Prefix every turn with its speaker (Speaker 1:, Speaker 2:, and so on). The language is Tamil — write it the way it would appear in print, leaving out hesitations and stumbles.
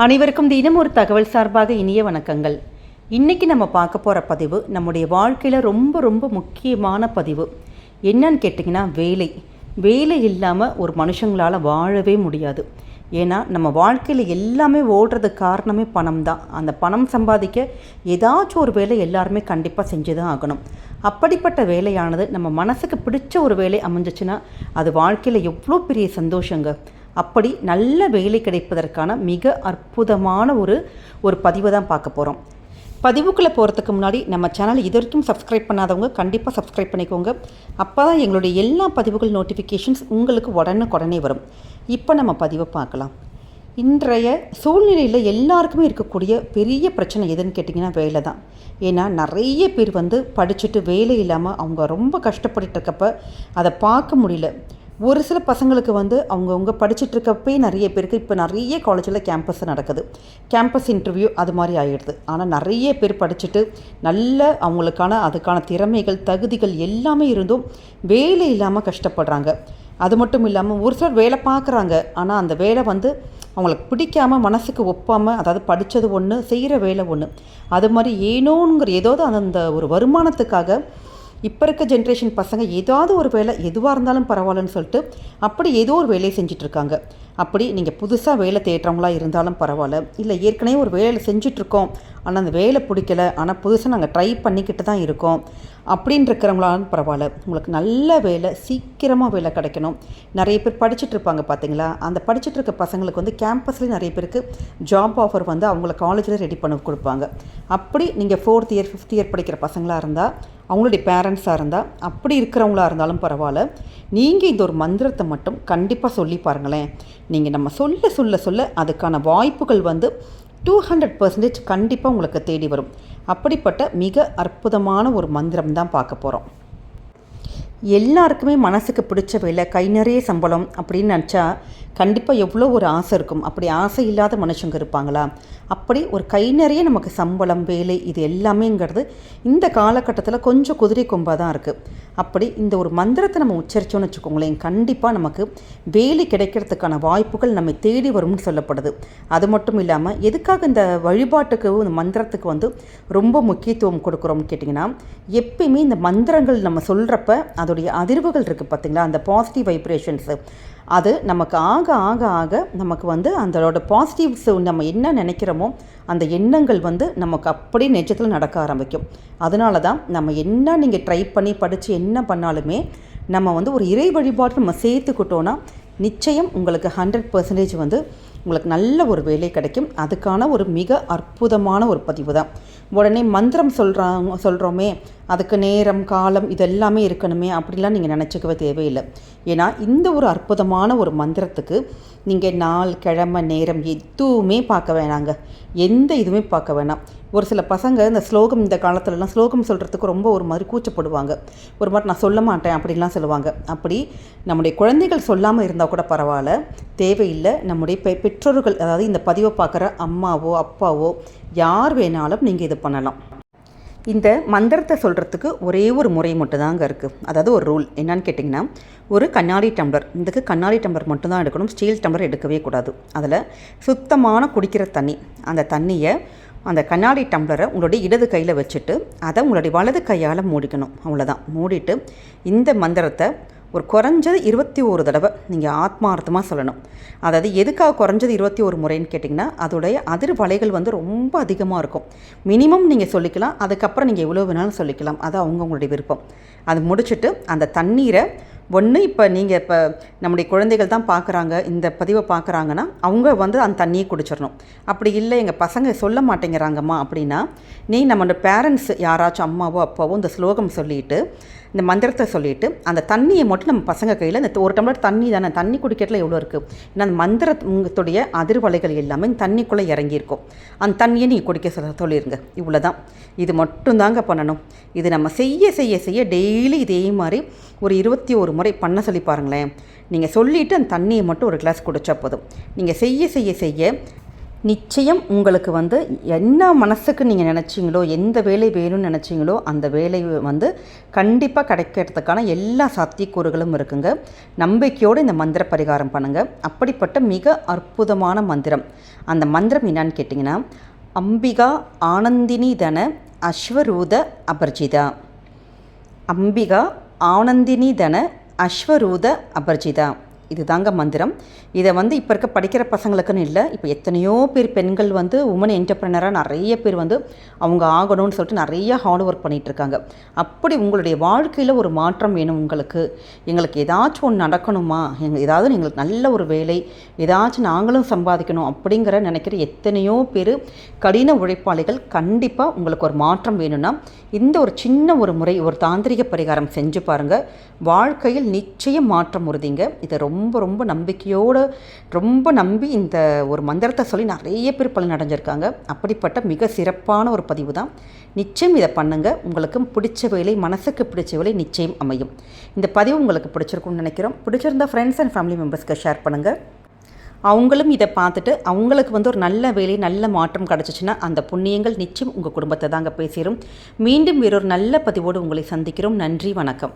Speaker 1: அனைவருக்கும் தினம் ஒரு தகவல் சார்பாக இனிய வணக்கங்கள். இன்றைக்கி நம்ம பார்க்க போகிற பதிவு நம்முடைய வாழ்க்கையில் ரொம்ப ரொம்ப முக்கியமான பதிவு. என்னன்னு கேட்டிங்கன்னா வேலை இல்லாமல் ஒரு மனுஷங்களால் வாழவே முடியாது. ஏன்னா நம்ம வாழ்க்கையில் எல்லாமே ஓடுறதுக்கு காரணமே பணம் தான். அந்த பணம் சம்பாதிக்க ஏதாச்சும் ஒரு வேலை எல்லாருமே கண்டிப்பாக செஞ்சு தான் ஆகணும். அப்படிப்பட்ட வேலையானது நம்ம மனசுக்கு பிடிச்ச ஒரு வேலை அமைஞ்சிச்சுன்னா அது வாழ்க்கையில் எவ்வளோ பெரிய சந்தோஷங்க. அப்படி நல்ல வேலை கிடைப்பதற்கான மிக அற்புதமான ஒரு பதிவை தான் பார்க்க போகிறோம். பதிவுக்குள்ளே போகிறதுக்கு முன்னாடி நம்ம சேனல் இது வரைக்கும் சப்ஸ்கிரைப் பண்ணாதவங்க கண்டிப்பாக சப்ஸ்கிரைப் பண்ணிக்கோங்க. அப்போ தான் எங்களுடைய எல்லா பதிவுகள் நோட்டிஃபிகேஷன்ஸ் உங்களுக்கு உடனே வரும். இப்போ நம்ம பதிவை பார்க்கலாம். இன்றைய சூழ்நிலையில் எல்லாருக்குமே இருக்கக்கூடிய பெரிய பிரச்சனை எதுன்னு கேட்டிங்கன்னா வேலை தான். ஏன்னா நிறைய பேர் படிச்சுட்டு வேலை இல்லாமல் அவங்க ரொம்ப கஷ்டப்பட்டு இருக்கப்போ அதை பார்க்க முடியல. ஒரு சில பசங்களுக்கு அவங்கவுங்க படிச்சுட்டு இருக்கப்பே நிறைய பேருக்கு இப்போ நிறைய காலேஜில் கேம்பஸ் நடக்குது. கேம்பஸ் இன்டர்வியூ அது மாதிரி ஆகிடுது. ஆனால் நிறைய பேர் படிச்சுட்டு நல்ல அவங்களுக்கான அதுக்கான திறமைகள் தகுதிகள் எல்லாமே இருந்தும் வேலை இல்லாமல் கஷ்டப்படுறாங்க. அது மட்டும் இல்லாமல் ஒரு சிலர் வேலை பார்க்குறாங்க, ஆனால் அந்த வேலை அவங்களுக்கு பிடிக்காமல் மனசுக்கு ஒப்பாமல், அதாவது படித்தது ஒன்று செய்கிற வேலை ஒன்று, அது மாதிரி ஏதோது அந்த ஒரு வருமானத்துக்காக இப்போ இருக்க ஜென்ரேஷன் பசங்க ஏதாவது ஒரு வேலை எதுவாக இருந்தாலும் பரவாயில்லன்னு சொல்லிட்டு அப்படி ஏதோ ஒரு வேலையை செஞ்சிட்ருக்காங்க. அப்படி நீங்கள் புதுசாக வேலை தேடுறவங்களா இருந்தாலும் பரவாயில்ல, இல்லை ஏற்கனவே ஒரு வேலையில் செஞ்சிட்ருக்கோம் ஆனால் அந்த வேலை பிடிக்கல ஆனால் புதுசாக நாங்கள் ட்ரை பண்ணிக்கிட்டு தான் இருக்கோம் அப்படின்னு இருக்கிறவங்களாலும் பரவாயில்ல. உங்களுக்கு நல்ல வேலை சீக்கிரமாக வேலை கிடைக்கணும். நிறைய பேர் படிச்சுட்டு இருப்பாங்க பார்த்தீங்களா, அந்த படிச்சுட்டு இருக்க பசங்களுக்கு கேம்பஸ்லேயும் நிறைய பேருக்கு ஜாப் ஆஃபர் அவங்கள காலேஜில் ரெடி பண்ணி கொடுப்பாங்க. அப்படி நீங்கள் 4th இயர் 5th இயர் படிக்கிற பசங்களாக இருந்தால், அவங்களுடைய பேரண்ட்ஸாக இருந்தால், அப்படி இருக்கிறவங்களா இருந்தாலும் பரவாயில்ல, நீங்கள் இந்த ஒரு மந்திரத்தை மட்டும் கண்டிப்பாக சொல்லி பாருங்களேன். நீங்கள் நம்ம சொல்ல அதுக்கான வாய்ப்புகள் 200% கண்டிப்பாக உங்களுக்கு தேடி வரும். அப்படிப்பட்ட மிக அற்புதமான ஒரு மந்திரம் தான் பார்க்க போகிறோம். எல்லாருக்குமே மனசுக்கு பிடிச்ச வேலை கை நிறைய சம்பளம் அப்படின்னு நினச்சா கண்டிப்பாக எவ்வளோ ஒரு ஆசை இருக்கும். அப்படி ஆசை இல்லாத மனுஷங்க இருப்பாங்களா? அப்படி ஒரு கை நிறைய நமக்கு சம்பளம் வேலை இது எல்லாமேங்கிறது இந்த காலகட்டத்தில் கொஞ்சம் குதிரை கொம்பாக தான் இருக்குது. அப்படி இந்த ஒரு மந்திரத்தை நம்ம உச்சரித்தோன்னு வச்சுக்கோங்களேன், கண்டிப்பாக நமக்கு வேலை கிடைக்கிறதுக்கான வாய்ப்புகள் நம்ம தேடி வரும்னு சொல்லப்படுது. அது மட்டும் இல்லாமல் எதுக்காக இந்த வழிபாட்டுக்கு இந்த மந்திரத்துக்கு ரொம்ப முக்கியத்துவம் கொடுக்குறோம்னு கேட்டிங்கன்னா, எப்பயுமே இந்த மந்திரங்கள் நம்ம சொல்கிறப்ப அதோடைய அதிர்வுகள் இருக்குது பார்த்திங்களா, அந்த பாசிட்டிவ் வைப்ரேஷன்ஸு அது நமக்கு ஆக ஆக ஆக நமக்கு அதோட பாசிட்டிவ்ஸ் நம்ம என்ன நினைக்கிறோமோ அந்த எண்ணங்கள் நமக்கு அப்படியே நிஜத்தில் நடக்க ஆரம்பிக்கும். அதனால தான் நம்ம என்ன நீங்கள் ட்ரை பண்ணி படித்து என்ன பண்ணாலுமே நம்ம ஒரு இறை வழிபாடு நம்ம சேர்த்துக்கிட்டோன்னா நிச்சயம் உங்களுக்கு 100% உங்களுக்கு நல்ல ஒரு வேலை கிடைக்கும். அதுக்கான ஒரு மிக அற்புதமான ஒரு பதிவு தான். உடனே மந்திரம் சொல்கிறோமே அதுக்கு நேரம் காலம் இதெல்லாமே இருக்கணுமே அப்படிலாம் நீங்கள் நினச்சிக்கவே தேவையில்லை. ஏன்னா இந்த ஒரு அற்புதமான ஒரு மந்திரத்துக்கு நீங்கள் நாள் கிழமை நேரம் எதுவுமே பார்க்க வேணாங்க, எந்த இதுவுமே பார்க்க வேணாம். ஒரு சில பசங்க இந்த ஸ்லோகம் இந்த காலத்துலலாம் ஸ்லோகம் சொல்கிறதுக்கு ரொம்ப ஒரு மாதிரி கூச்சப்படுவாங்க, ஒரு மாதிரி நான் சொல்ல மாட்டேன் அப்படின்லாம் சொல்லுவாங்க. அப்படி நம்முடைய குழந்தைகள் சொல்லாமல் இருந்தால் கூட பரவாயில்ல, தேவையில்லை. நம்முடைய பெற்றோர்கள், அதாவது இந்த பதிவை பார்க்குற அம்மாவோ அப்பாவோ யார் வேணாலும் நீங்கள் இது பண்ணலாம். இந்த மந்திரத்தை சொல்கிறதுக்கு ஒரே ஒரு முறை மட்டும் தாங்க இருக்குது. அதாவது ஒரு ரூல் என்னன்னு கேட்டிங்கன்னா, ஒரு கண்ணாடி டம்ளர், இதுக்கு கண்ணாடி டம்ளர் மட்டும்தான் எடுக்கணும், ஸ்டீல் டம்ளர் எடுக்கவே கூடாது. அதில் சுத்தமான குடிக்கிற தண்ணி, அந்த தண்ணியை அந்த கண்ணாடி டம்ளரை உங்களுடைய இடது கையில் வச்சுட்டு அதை உங்களுடைய வலது கையால் மூடிக்கணும். அவ்வளோதான். மூடிட்டு இந்த மந்திரத்தை ஒரு குறைஞ்சது 21 தடவை நீங்கள் ஆத்மார்த்தமாக சொல்லணும். அதாவது எதுக்காக குறைஞ்சது 21 முறைன்னு கேட்டிங்கன்னா, அதோடைய அதிர்வலைகள் ரொம்ப அதிகமாக இருக்கும். மினிமம் நீங்கள் சொல்லிக்கலாம், அதுக்கப்புறம் நீங்கள் எவ்வளோ வேணாலும் சொல்லிக்கலாம், அது அவங்கவுங்களுடைய விருப்பம். அது முடிச்சுட்டு அந்த தண்ணீரை இப்போ நம்முடைய குழந்தைகள் தான் பார்க்குறாங்க, இந்த பதிவை பார்க்குறாங்கன்னா அவங்க அந்த தண்ணியை குடிச்சிடணும். அப்படி இல்லை எங்கள் பசங்க சொல்ல மாட்டேங்கிறாங்கம்மா அப்படின்னா, நம்மளோட பேரண்ட்ஸ் யாராச்சும் அம்மாவோ அப்பாவோ இந்த ஸ்லோகம் சொல்லிவிட்டு இந்த மந்திரத்தை சொல்லிவிட்டு அந்த தண்ணியை மட்டும் நம்ம பசங்க கையில், இந்த ஒரு டம்ளர் தண்ணி தானே, தண்ணி குடிக்கிறதுல எவ்வளோ இருக்குது, ஏன்னா அந்த மந்திரத்துடைய அதிர்வலைகள் எல்லாமே தண்ணிக்குள்ளே இறங்கியிருக்கும். அந்த தண்ணியை நீங்கள் குடிக்க சொல்லிடுங்க. இவ்வளோ தான். இது மட்டும்தாங்க பண்ணணும். இது நம்ம செய்ய டெய்லி இதே மாதிரி ஒரு 21 முறை பண்ண சொல்லி பாருங்களேன். நீங்கள் சொல்லிவிட்டு அந்த தண்ணியை மட்டும் ஒரு கிளாஸ் குடித்தா போதும். நீங்கள் செய்ய நிச்சயம் உங்களுக்கு வந்து என்ன மனசுக்கு நீங்கள் நினச்சிங்களோ, எந்த வேலை வேணும்னு நினச்சிங்களோ அந்த வேலை வந்து கண்டிப்பாக கிடைக்கிறதுக்கான எல்லா சாத்தியக்கூறுகளும் இருக்குங்க. நம்பிக்கையோடு இந்த மந்திர பரிகாரம் பண்ணுங்கள். அப்படிப்பட்ட மிக அற்புதமான மந்திரம். அந்த மந்திரம் என்னான்னு கேட்டிங்கன்னா, அம்பிகா ஆனந்தினி தன அஸ்வரூத அபர்ஜிதா. அம்பிகா ஆனந்தினி தன அஸ்வரூத அபர்ஜிதா. இது தாங்க மந்திரம். இதை வந்து இப்போ இருக்க படிக்கிற பசங்களுக்குன்னு இல்லை, இப்போ எத்தனையோ பேர் பெண்கள் வந்து உமன் என்டர்ப்ரனராக நிறைய பேர் வந்து அவங்க ஆகணும்னு சொல்லிட்டு நிறைய ஹார்ட் ஒர்க் பண்ணிகிட்ருக்காங்க. அப்படி உங்களுடைய வாழ்க்கையில் ஒரு மாற்றம் வேணும் எங்களுக்கு ஏதாச்சும் ஒன்று நடக்கணுமா, ஏதாவது எங்களுக்கு நல்ல ஒரு வேலை, ஏதாச்சும் நாங்களும் சம்பாதிக்கணும் அப்படிங்கிற நினைக்கிற எத்தனையோ பேர் கடின உழைப்பாளிகள். கண்டிப்பாக உங்களுக்கு ஒரு மாற்றம் வேணும்னா இந்த ஒரு சின்ன ஒரு முறை, ஒரு தாந்திரிக பரிகாரம் செஞ்சு பாருங்கள். வாழ்க்கையில் நிச்சயம் மாற்றம் உறுதிங்க. இதை ரொம்ப ரொம்ப நம்பிக்கையோடு ரொம்ப நம்பி இந்த ஒரு மந்திரத்தை சொல்லி நிறைய பேர் பலன் அடைஞ்சிருக்காங்க. அப்படிப்பட்ட மிக சிறப்பான ஒரு பதிவு தான். நிச்சயம் இதை பண்ணுங்கள். உங்களுக்கு பிடிச்ச வேலை, மனசுக்கு பிடிச்ச வேலை நிச்சயம் அமையும். இந்த பதிவு உங்களுக்கு பிடிச்சிருக்கும்னு நினைக்கிறோம். பிடிச்சிருந்தா ஃப்ரெண்ட்ஸ் அண்ட் ஃபேமிலி மெம்பர்ஸ்க்கு ஷேர் பண்ணுங்கள். அவங்களும் இதை பார்த்துட்டு அவங்களுக்கு வந்து ஒரு நல்ல வேலை, நல்ல மாற்றம் கிடச்சிச்சின்னா அந்த புண்ணியங்கள் நிச்சயம் உங்கள் குடும்பத்தை தாங்க பேசிடும். மீண்டும் வேறொரு நல்ல பதிவோடு உங்களை சந்திக்கிறோம். நன்றி, வணக்கம்.